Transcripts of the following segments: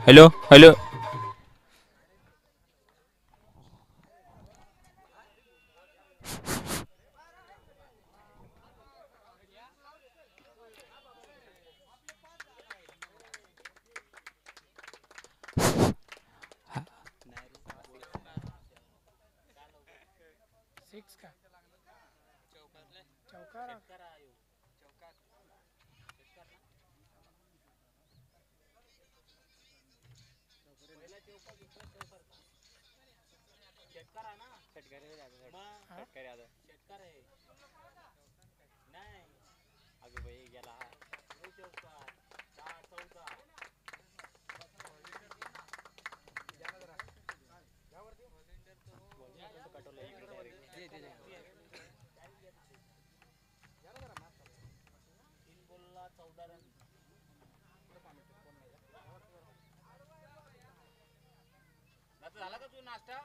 Hello hello झाला का तू नाश्ता?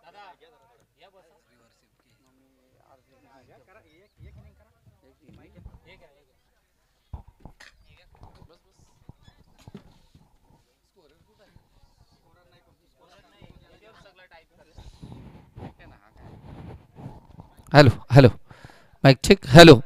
दादा या बस hello hello mic check hello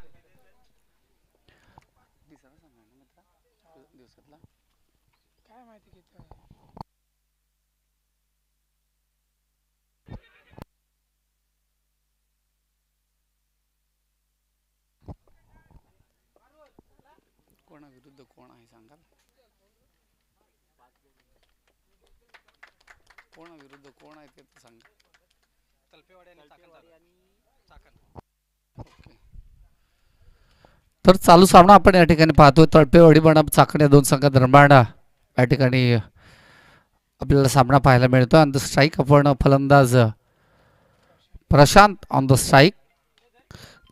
कोणाविरुद्ध कोण आहे सांगाल कोणाविरुद्ध कोण आहे ते सांगा तलपेवाडी आणि चाकण ओके तर चालू सामना आपण या ठिकाणी पाहतोय तळपेवाडी बनाम चाकण या दोन संघादरम्यान या ठिकाणी आपल्याला सामना पाहायला मिळतो ऑन द स्ट्राईक आपण फलंदाज प्रशांत ऑन द स्ट्राईक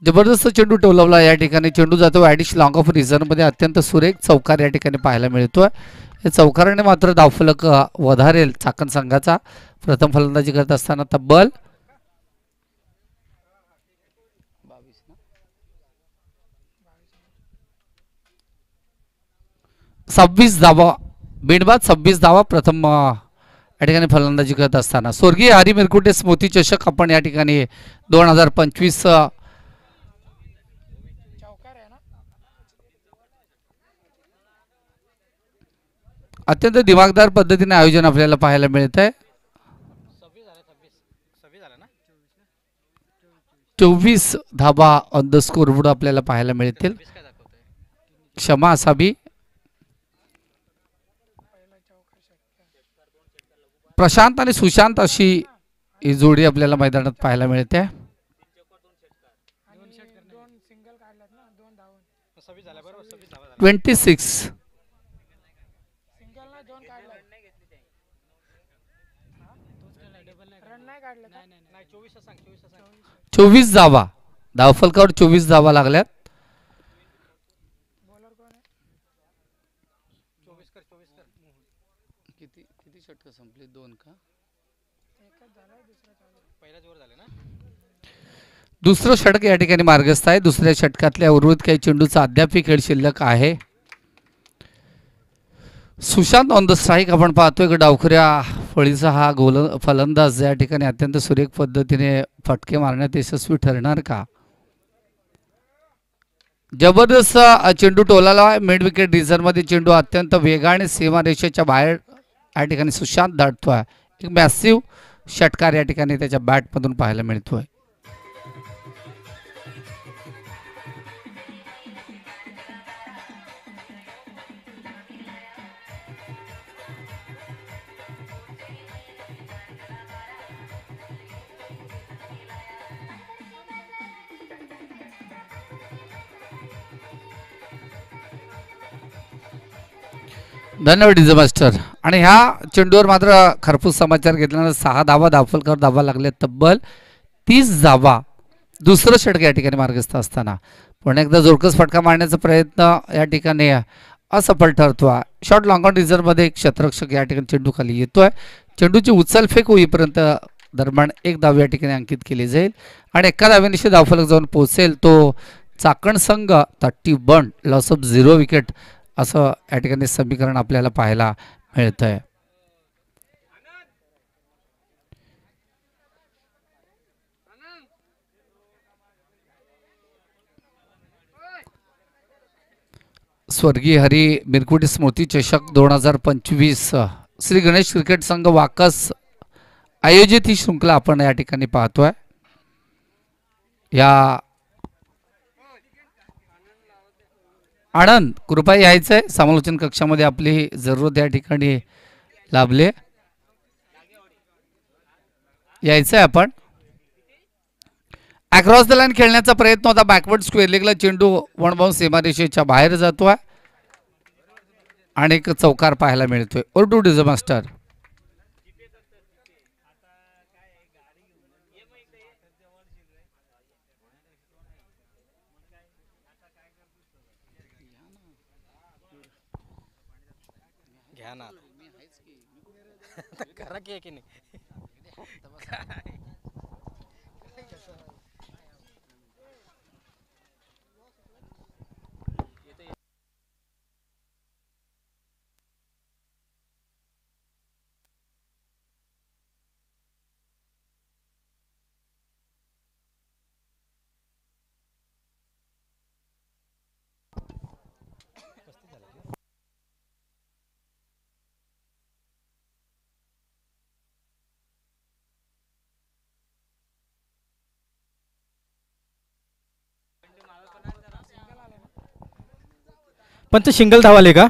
जबरदस्त चेंडू टोलवला या ठिकाणी चेंडू जातो ॲडिश लॉंग ऑफ रिझनमध्ये अत्यंत सुरेख चौकार या ठिकाणी पाहायला मिळतोय या चौकाराने मात्र धावफलक वधारेल चाकण संघाचा प्रथम फलंदाजी करत असताना तब्बल 26 धावा बिनबाद 26 धावा प्रथम या ठिकाणी फलंदाजी करत असताना स्वर्गीय हरी मिरकुटे स्मृती चषक आपण या ठिकाणी 2025 अत्यंत दिमागदार पद्धतीने आयोजन आपल्याला पाहायला मिळत आहे 24 धावा ऑन द स्कोरबोर्ड आपल्याला पाहायला मिळतील क्षमा असावी प्रशांत आणि सुशांत अशी ही जोडी आपल्याला मैदानात पाहायला मिळते 26 24 धावा धावफलकावर 24 धावा लागल्यात किती षटक संपली 2 का दुसरं षटक या ठिकाणी मार्गस्थ आहे दुसऱ्या षटकातल्या उर्वरित काही चेंडूचा अद्याप खेळ शिल्लक आहे सुशांत ऑन द स्ट्राईक आपण पाहतोय की डावखुऱ्या फळीचा हा फलंदाज या ठिकाणी अत्यंत सुरेख पद्धतीने फटके मारण्यात यशस्वी ठरणार का जबरदस्त चेंडू टोलाला मिड विकेट रिझनमध्ये चेंडू अत्यंत वेगाने सीमारेषेच्या बाहेर या ठिकाणी सुशांत धाडतोय एक मॅसिव्ह षटकार या ठिकाणी त्याच्या बॅटमधून पाहायला मिळतोय धन्यवाद डीजे मास्टर आणि ह्या चेंडूवर मात्र खरपूस समाचार घेतल्यानंतर 6 धावा धावफलकावर धावा लागले तब्बल 30 धावा. दुसरं षटक या ठिकाणी मार्गस्थ असताना पुन्हा एकदा जोरकस फटका मारण्याचा प्रयत्न या ठिकाणी असफल ठरतो. शॉर्ट लॉंग ऑन रिझर्व्हमध्ये एक क्षेत्ररक्षक या ठिकाणी चेंडू खाली येतोय. चेंडूची उचलफेक होईपर्यंत दरम्यान एक धाव या ठिकाणी अंकित केली जाईल आणि एका धावेनिशी धावफलक जाऊन पोहोचेल तो चाकण संघ 31 लॉस ऑफ 0 विकेट असं या ठिकाणी समीकरण आपल्याला पाहायला मिळतंय. स्वर्गीय हरी मिरकुटी स्मृती चषक 2025 श्री गणेश क्रिकेट संघ वाकस आयोजित ही शृंखला आपण या ठिकाणी पाहतोय. या आनंद कृपया यायचंय समालोचन कक्षामध्ये आपली जरूरत या ठिकाणी लाभले. यायचंय आपण. अक्रॉस द लाईन खेळण्याचा प्रयत्न होता. बॅकवर्ड स्क्वेअर लेगला चेंडू वन बाउंस सीमारेषेच्या बाहेर जातोय आणि एक चौकार पाहायला मिळतोय. और टू डिझ मास्टर. घ्या ना करा की नाही. पंच शिंगल धावाले का?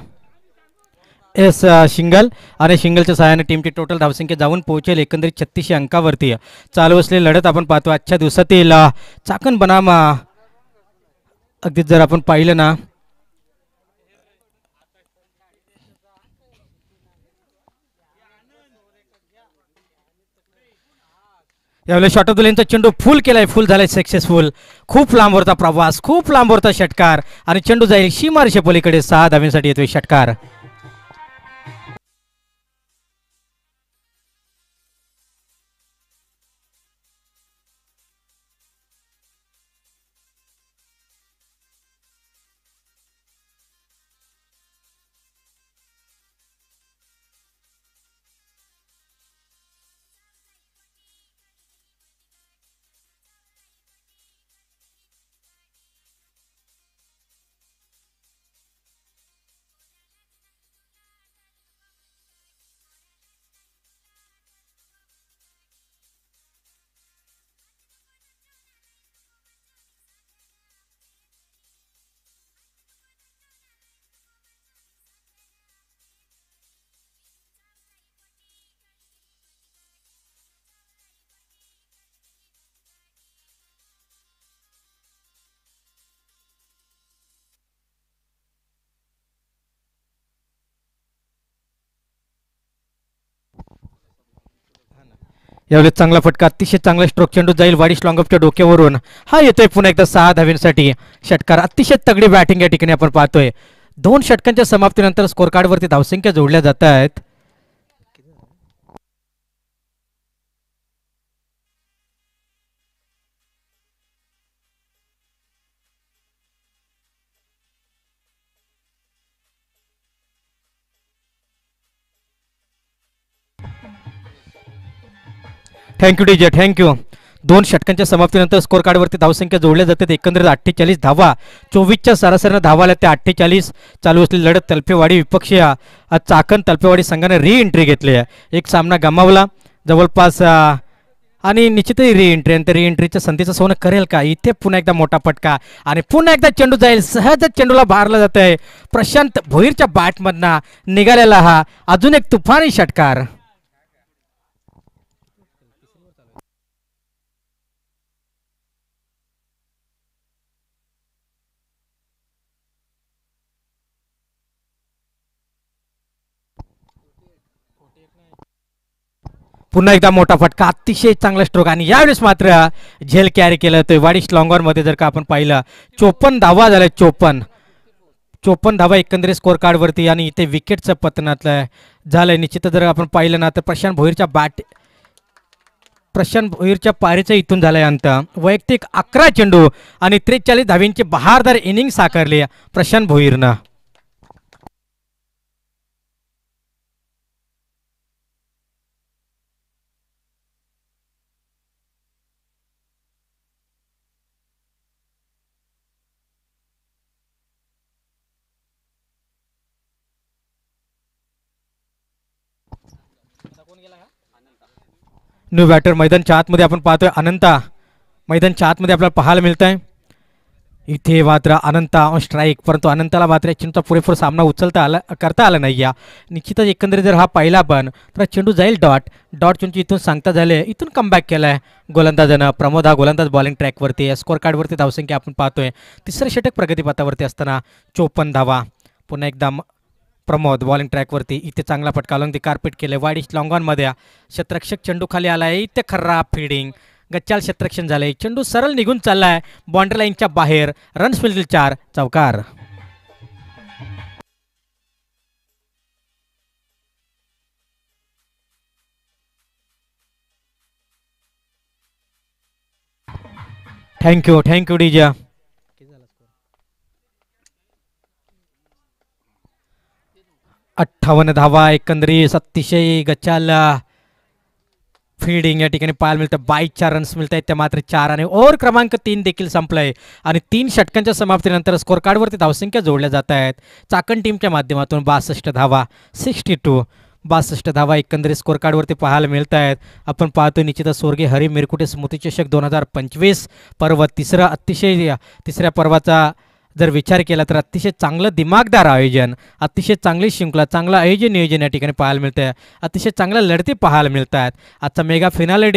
येस शिंगल आणि शिंगलच्या सहाय्याने टीमची टोटल धावसंख्या जाऊन पोहोचेल एकंदरीत 36 अंकावरती. चालू असलेली लढत आपण पाहतो आजच्या दिवसातील चाकण बनाम अगदीच जर आपण पाहिलं ना यावेळेला शॉर्ट ऑफ द लेनचा चेंडू फुल केलाय. फुल झालाय सक्सेसफुल. खूप लांबवरचा प्रवास, खूप लांबवरचा षटकार आणि चेंडू जाईल सीमारेषे पलीकडे. 6 धावांसाठी येतोय षटकार. यावेळेस चांगला फटका, अतिशय चांगला स्ट्रोक. चेंडू जाईल वाडी स्लॉंगअपच्या डोक्यावरून. हा येतोय पुन्हा एकदा 6 धावांसाठी षटकार. अतिशय तगडी बॅटिंग या ठिकाणी आपण पाहतोय. 2 षटकांच्या समाप्तीनंतर स्कोर कार्डवरती धावसंख्या जोडल्या जात आहेत. Thank you DJ, thank you. 2 षटकांच्या समाप्तीनंतर स्कोर कार्डवरती धावसंख्या जोडल्या जातात. एकंदरीत 48 धावा. 24च्या सरासरीनं धावा आल्या त्या 48. चालू असलेली लढत तलपेवाडी विपक्षीय चाकण तलपेवाडी संघाने री एंट्री घेतली आहे. एक सामना गमावला जवळपास आणि निश्चितही री एंट्री आणि री एंट्रीच्या संधीचं सोनं करेल का? इथे पुन्हा एकदा मोठा फटका आणि पुन्हा एकदा चेंडू जाईल. सहजच चेंडूला भारलं जात आहे. प्रशांत भोईरच्या बॅटमधनं निघालेला हा अजून एक तुफानी षटकार. पुन्हा एकदा मोठा फटका, अतिशय चांगला स्ट्रोक आणि यावेळेस मात्र झेल कॅरी केलं होतं वाडिश लॉंगॉनमध्ये. जर का आपण पाहिलं 54 धावा झाल्या, 54 धावा एकंदरीत स्कोर कार्डवरती आणि इथे विकेटचं पतनातलं झालंय. निश्चितच जर आपण पाहिलं ना तर प्रशांत भोईरच्या पारीचं इथून झालंय अंत. वैयक्तिक 11 चेंडू आणि 43 धावींची बहारदार इनिंग साकारली प्रशांत भोईरनं. न्यू बॅटर मैदानच्या आतमध्ये आपण पाहतोय अनंता मैदानच्या आतमध्ये आपल्याला पाहायला मिळत आहे. इथे मात्र अनंता ऑन स्ट्राईक, परंतु अनंताला मात्र चेंडूचा पुरेपूर सामना करता आला नाही. या निश्चितच एकंदरीत जर हा पाहिला पण तर चेंडू जाईल डॉट चेंडू इथून सांगता झाले, इथून कमबॅक केलाय गोलंदाजानं. प्रमोद हा गोलंदाज बॉलिंग ट्रॅकवरती. स्कोर कार्डवरती धावसंख्या आपण पाहतोय तिसरं षटक प्रगतीपथावरती असताना 54 धावा. पुन्हा एकदा प्रमोद बॉलिंग ट्रॅकवरती. इथे चांगला फटका लावून ती कार्पेट केले वाडिश लॉंगॉनमध्ये. क्षेत्ररक्षक चेंडू खाली आलाय, इथे खराब फिल्डिंग, गच्चाल क्षेत्ररक्षण झालंय. चेंडू सरळ निघून चाललाय बाउंड्री लाईनच्या बाहेर. रन्स मिळतील 4, चौकार. थँक्यू डीजा. 58 धावा एकंदरीत. अतिशय गच्चाल फिल्डिंग या ठिकाणी पाहायला मिळतं. 22 रन्स मिळत आहेत, त्या मात्र 4 आणि ओव्हर क्रमांक 3 देखील संपलाय आणि 3 षटकांच्या समाप्तीनंतर स्कोर कार्डवरती धावसंख्या जोडल्या जात आहेत. चाकण टीमच्या माध्यमातून 62 धावा, 62 धावा एकंदरीत स्कोर कार्डवरती पाहायला मिळत आहेत. आपण पाहतो निश्चितच स्वर्गीय हरी मिरकुटे स्मृतिचषक 2025 पर्व तिसऱ्या पर्वाचा जर विचार केला तर अतिशय चांगलं दिमागदार आयोजन, अतिशय चांगली शृंखला, चांगलं नियोजन या ठिकाणी पाहायला मिळतं आहे. अतिशय चांगल्या लढती पाहायला मिळत आहेत. आजचा मेगा फायनल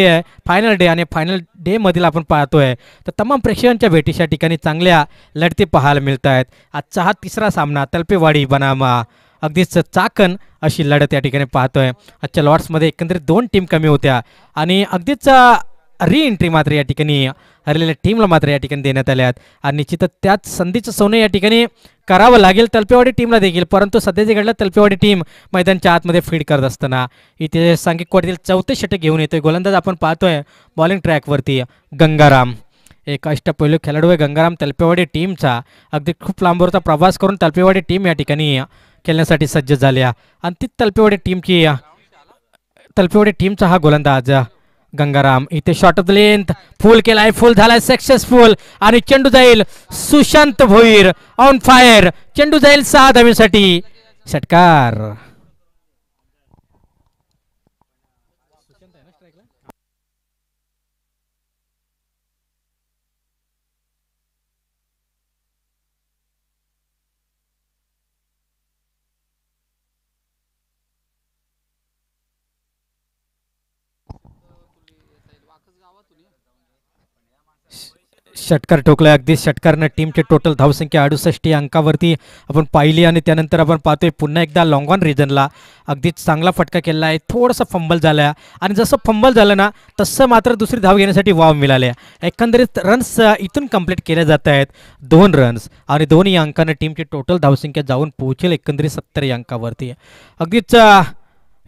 डे आणि फायनल डेमधील आपण पाहतोय तर तमाम प्रेक्षकांच्या भेटीच्या ठिकाणी चांगल्या लढती पाहायला मिळत आहेत. आजचा हा तिसरा सामना तलपेवाडी बनामा अगदीच चाकण अशी लढत या ठिकाणी पाहतोय. आजच्या लॉट्समध्ये एकंदरीत 2 टीम कमी होत्या आणि अगदीच री एंट्री मात्र या ठिकाणी हरलेल्या टीमला मात्र या ठिकाणी देण्यात आल्या आहेत आणि निश्चितच त्याच संधीचं सोनं या ठिकाणी करावं लागेल तलपेवाडी टीमला देखील. परंतु सध्या जे घडलं तलपेवाडी टीम मैदानच्या आतमध्ये फीड करत असताना इथे सांघिक कोटीतील 4थे षटक घेऊन येतोय. गोलंदाज आपण पाहतोय बॉलिंग ट्रॅकवरती गंगाराम, एक अष्टपैलू खेळाडू आहे गंगाराम तलपेवाडी टीमचा. अगदी खूप लांबवरचा प्रवास करून तलपेवाडी टीम या ठिकाणी खेळण्यासाठी सज्ज झाल्या आणि ती तलपेवाडी टीमचा हा गोलंदाज गंगाराम. इथे शॉट ऑफ द लेंथ फुल केलाय, फुल झालाय सक्सेसफुल आणि चेंडू जाईल सुशांत भोईर ऑन फायर. चेंडू जाईल 6 धावींसाठी, षटकार. षटकार ठोकलाय. अगदी षटकारनं टीमची टोटल धावसंख्या 68 अंकावरती आपण पाहिली आणि त्यानंतर आपण पाहतोय पुन्हा एकदा लॉंगॉन रिजनला अगदीच चांगला फटका केला आहे. थोडासा फंबल झाला आणि जसं फंबल झालं ना तसं मात्र दुसरी धाव घेण्यासाठी वाव मिळाले. एकंदरीत रन्स इथून कंप्लीट केले जात आहेत 2 रन्स आणि 2 अंकानं टीमची टोटल धावसंख्या जाऊन पोहोचेल एकंदरीत 70 अंकावरती. अगदीच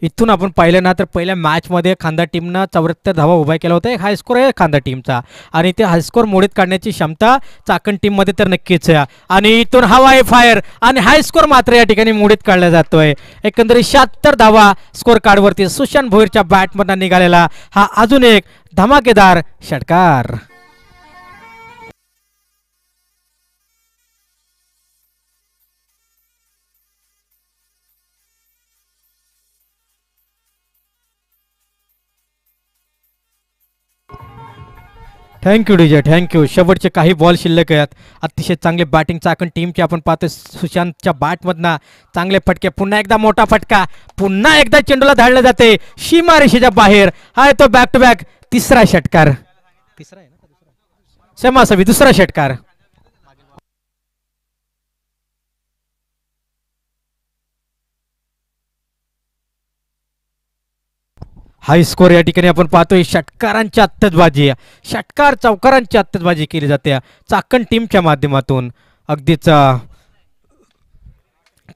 इथून आपण पाहिलं ना तर पहिल्या मॅचमध्ये खांदा टीमनं 74 धावा उभा केला होता. एक हायस्कोर आहे खांदा टीमचा आणि ते हायस्कोर मोडीत काढण्याची क्षमता चाकण टीममध्ये तर नक्कीच आहे आणि इथून हवा आहे फायर आणि हायस्कोर मात्र या ठिकाणी मोडीत काढला जातोय. एकंदरीत 76 धावा स्कोर कार्डवरती सुशांत भोईरच्या बॅटमधून निघालेला हा अजून एक धमाकेदार षटकार. Thank you DJ, thank you. शेवटचे काही बॉल शिल्लक आहेत. अतिशय चांगले बॅटिंग चाकण टीमची आपण पाहतो. सुशांतच्या बॅटमधनं चांगले फटके, पुन्हा एकदा मोठा फटका, पुन्हा एकदा चेंडूला धाडलं जाते सीमारेषेच्या बाहेर. हा येतो बॅक टू बॅक तिसरा षटकार. तिसरा आहे ना, क्षमासावी दुसरा षटकार. हाय स्कोर या ठिकाणी आपण पाहतोय. षटकारांची आत्तजबाजी, षटकार चौकारांची आत्तजबाजी केली जाते चाकण टीमच्या माध्यमातून. अगदीच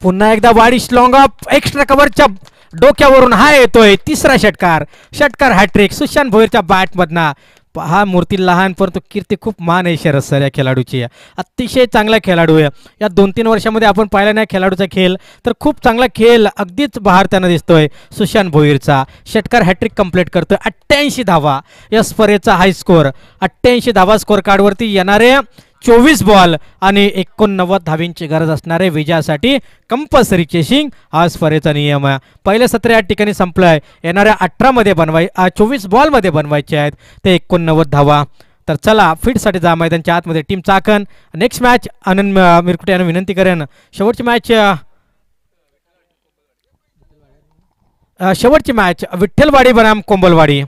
पुन्हा एकदा वाडी स्लॉंग अप एक्स्ट्रा कव्हरच्या डोक्यावरून हा येतोय तिसरा षटकार. षटकार हॅट्रिक सुशांत भोईरच्या बॅटमधना. हा मूर्ती लहान परंतु कीर्ती खूप मान आहे शरद सर या खेळाडूची. अतिशय चांगला खेळाडू आहे. या 2-3 वर्षामध्ये आपण पाहिला नाही खेळाडूचा खेळ तर खूप चांगला खेळ अगदीच बहारताना दिसतोय सुशांत भोईरचा. षटकार हॅट्रिक कंप्लीट करतोय. 88 धावा या स्पर्धेचा हाय स्कोर. 88 धावा स्कोर कार्डवरती येणारे 24 बॉल आणि 89 धावींची गरज असणारे विजयासाठी कंपल्सरी चेसिंग हा स्पर्धेचा नियम आहे. पहिलं सत्र या ठिकाणी संपलं आहे. येणाऱ्या 18मध्ये 24 बॉलमध्ये बनवायचे आहेत ते 89 धावा. तर चला फीडसाठी जा मैदानच्या आतमध्ये टीम चाकण. नेक्स्ट मॅच आनंद मिरकुटे यांना विनंती करेन शेवटची मॅच विठ्ठलवाडी बनाम कोंबलवाडी.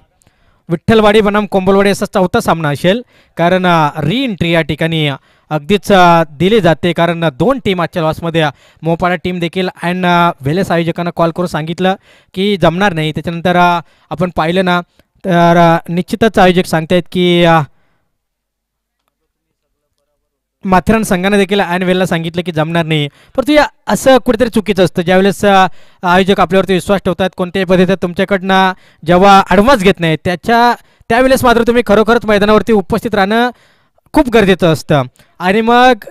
विठ्ठलवाडी बनाम कोंबलवाडी असा चौथा सामना असेल कारण री एंट्री या ठिकाणी अगदीच दिली जाते कारण 2 टीम आजच्या लॉसमध्ये मोपाडा टीम देखील अँड वेलेस आयोजकांना कॉल करून सांगितलं की जमणार नाही. त्याच्यानंतर आपण पाहिलं ना तर निश्चितच आयोजक सांगतायत की माथेरान संघाने देखील ऐन वेळेला सांगितलं की जमणार नाही. परंतु या असं कुठेतरी चुकीचं असतं ज्यावेळेस आयोजक आपल्यावरती विश्वास ठेवतात कोणत्याही पद्धतीत तुमच्याकडनं जेव्हा ॲडव्हान्स घेत नाही त्यावेळेस मात्र तुम्ही खरोखरच मैदानावरती उपस्थित राहणं खूप गरजेचं असतं. आणि मग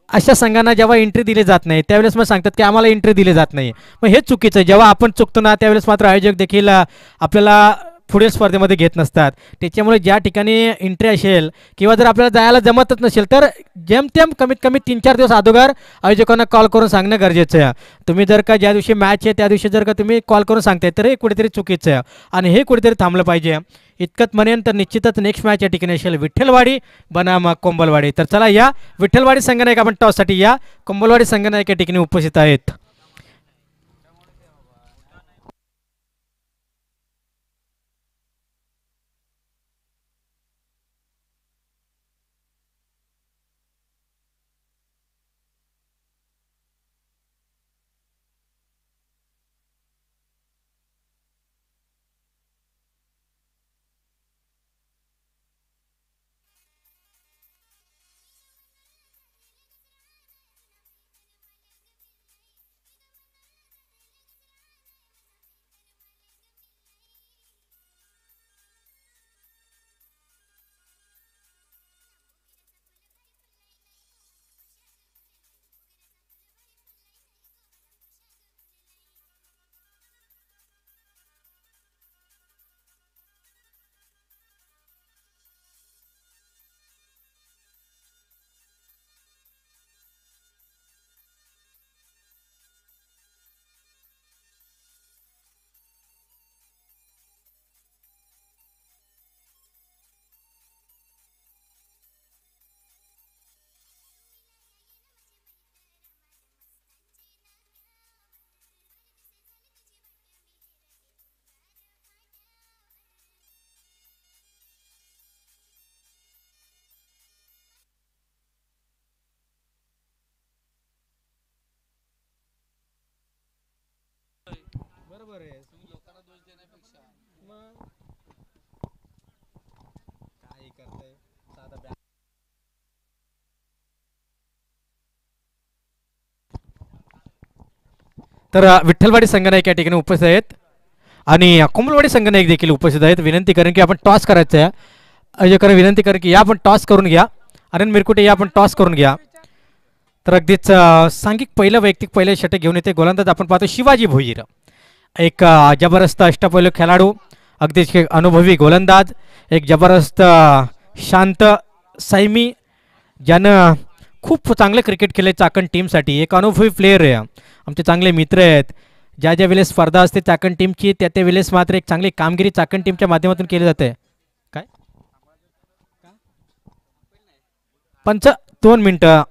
अशा संघांना जेव्हा एंट्री दिली जात नाही त्यावेळेस मग सांगतात की आम्हाला एंट्री दिली जात नाही. मग हे चुकीचं आहे. जेव्हा आपण चुकतो ना त्यावेळेस मात्र आयोजक देखील आपल्याला पुढील स्पर्धेमध्ये घेत नसतात. त्याच्यामुळे ज्या ठिकाणी एंट्री असेल किंवा जर आपल्याला जायला जमतच नसेल तर जेमतेम कमीत कमी 3-4 दिवस अगोदर आयोजकांना कॉल करून सांगणं गरजेचं आहे. तुम्ही जर का ज्या दिवशी मॅच आहे त्या दिवशी जर का तुम्ही कॉल करून सांगताय तर हे कुठेतरी चुकीचं आहे आणि हे कुठेतरी थांबलं पाहिजे. इतकंच म्हणेन तर निश्चितच नेक्स्ट मॅच या ठिकाणी असेल विठ्ठलवाडी बनाम कोंबलवाडी. तर चला या विठ्ठलवाडी संघनायक आपण टॉससाठी या कोंबलवाडी संघनायक या ठिकाणी उपस्थित आहेत. बरोबर आहे. लोकांना दोष देण्यापेक्षा काय करताय साधा तर विठ्ठलवाडी संघनायक या ठिकाणी उपस्थित आहेत आणि कोंबलवाडी संघनायक देखील उपस्थित आहेत. विनंती करेन की आपण टॉस करायचं आहे. आयोजकांना विनंती करेन की या आपण टॉस करून घ्या. आनंद मिरकुटे या आपण टॉस करून घ्या. तर अगदीच सांघिक वैयक्तिक पहिले षटक घेऊन येते गोलंदाज आपण पाहतो शिवाजी भोईर. एक जबरदस्त अष्टपैलू खेळाडू अगदीच अनुभवी गोलंदाज एक जबरदस्त शांत संयमी ज्यानं खूप चांगलं क्रिकेट खेळले चाकण टीमसाठी. एक अनुभवी प्लेयर आहे. आमचे चांगले मित्र आहेत. ज्या ज्या वेळेस स्पर्धा असते चाकण टीमची त्या वेळेस मात्र एक चांगली कामगिरी चाकण टीमच्या माध्यमातून केली जाते. काय पंच 2 मिनटं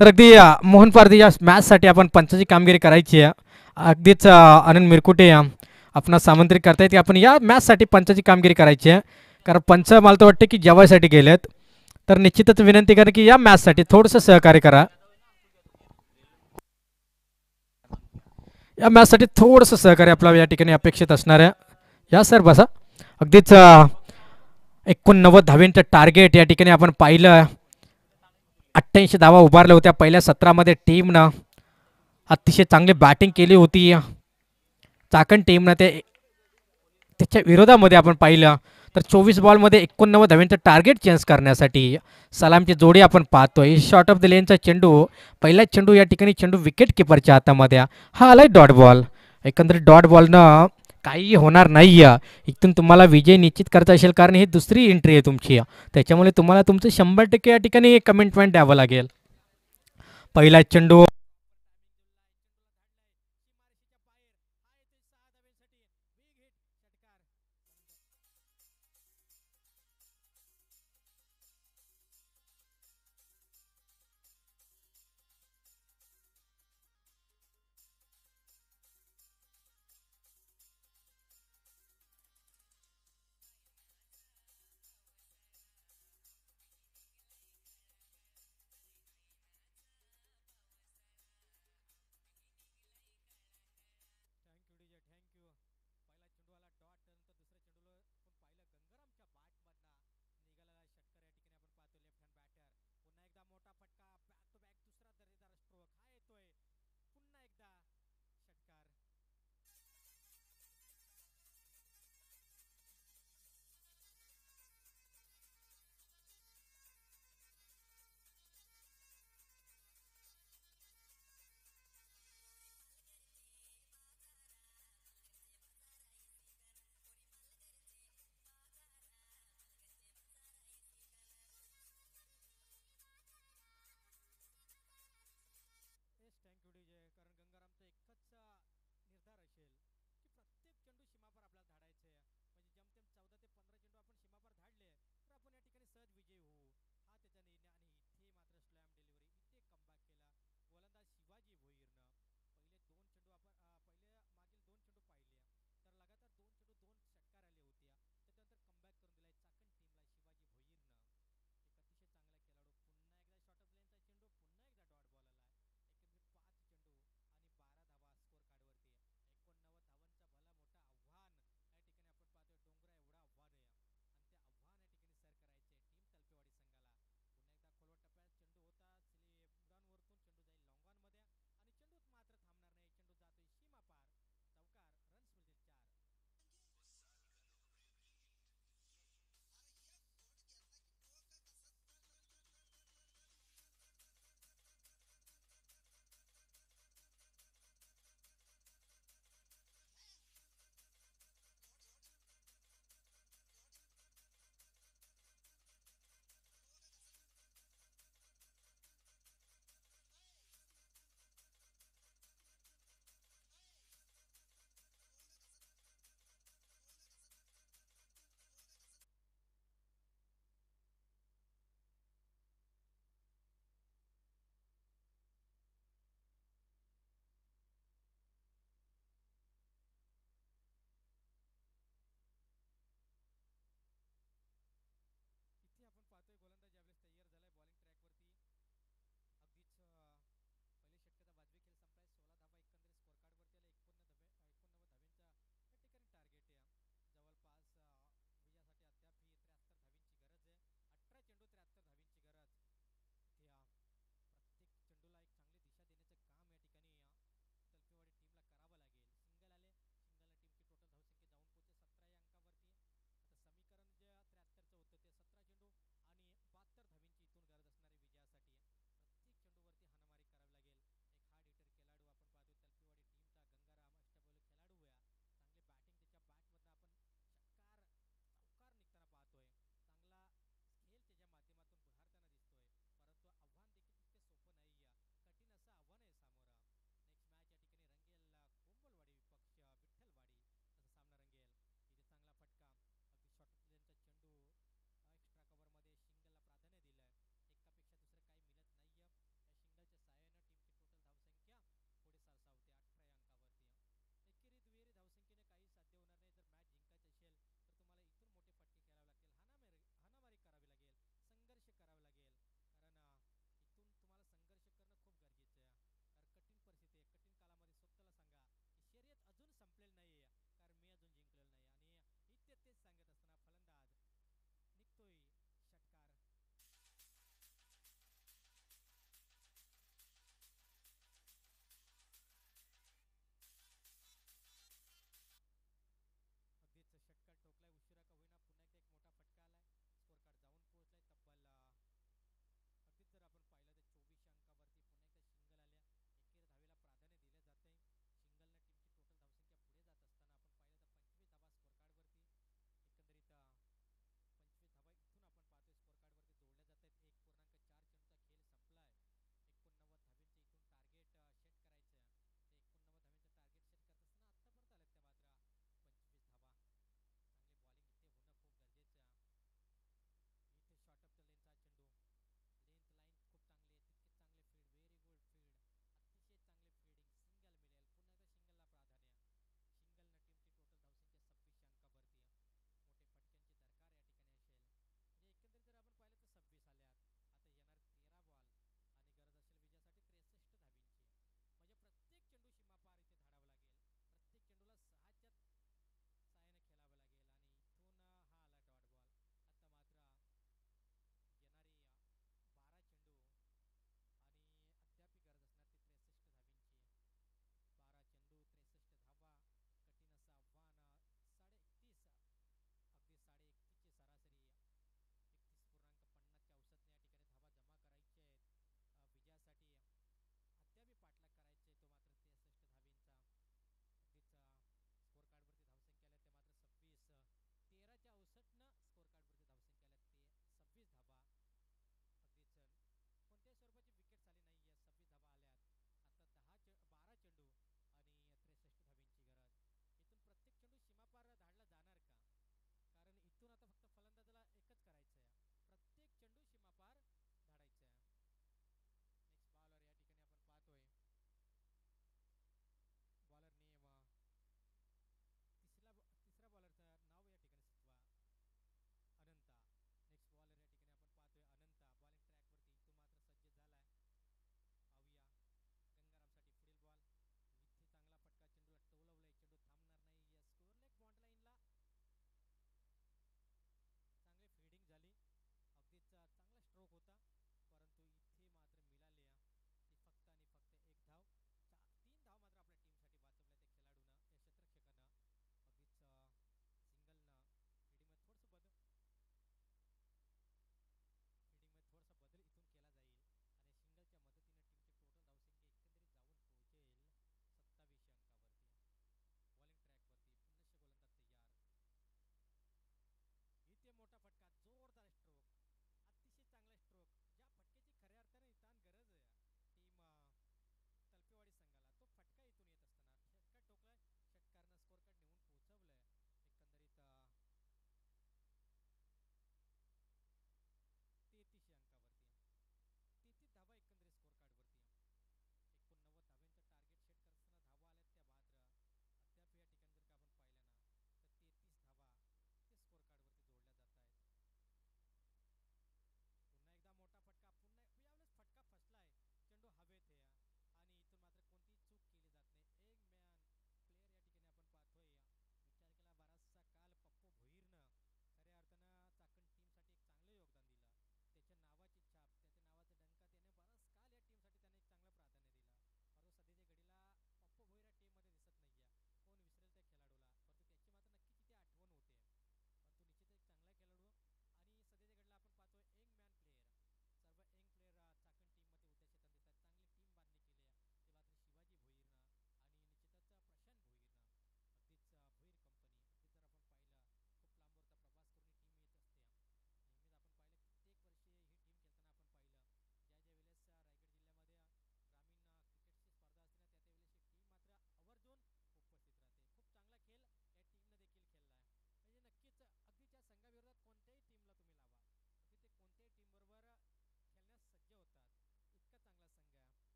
तर अगदी मोहन पारधी या मॅचसाठी आपण पंचाची कामगिरी करायची आहे. अगदीच आनंद मिरकुटे आपणास आमंत्रित करतायत की आपण या मॅचसाठी पंचाची कामगिरी करायची आहे. कारण पंच मला तर वाटतं की जेवायसाठी गेलेत, तर निश्चितच विनंती करा की या मॅचसाठी थोडंसं सहकार्य करा. या मॅचसाठी थोडंसं सहकार्य आपल्याला या ठिकाणी अपेक्षित असणार आहे. या सर बसा. अगदीच 89 धावांचं टार्गेट या ठिकाणी आपण पाहिलं. 88 धावा उभारल्या होत्या पहिल्या सत्रामध्ये टीमनं. अतिशय चांगली बॅटिंग केली होती चाकण टीमनं. त्याच्या विरोधामध्ये आपण पाहिलं तर 24 बॉलमध्ये 89 धावांचं टार्गेट चेंज करण्यासाठी सलामची जोडी आपण पाहतोय. शॉर्ट ऑफ द लेनचा चेंडू, पहिला चेंडू या ठिकाणी चेंडू विकेट किपरच्या हातामध्ये. हा आलाय डॉट बॉल. एकंदरीत डॉट बॉलनं काही होणार नाही आहे. इथून तुम्हाला विजय निश्चित करता असेल, कारण ही दुसरी एंट्री आहे तुमची, त्याच्यामुळे तुम्हाला तुमचं 100% या ठिकाणी कमिटमेंट द्यावं लागेल. पहिला चेंडू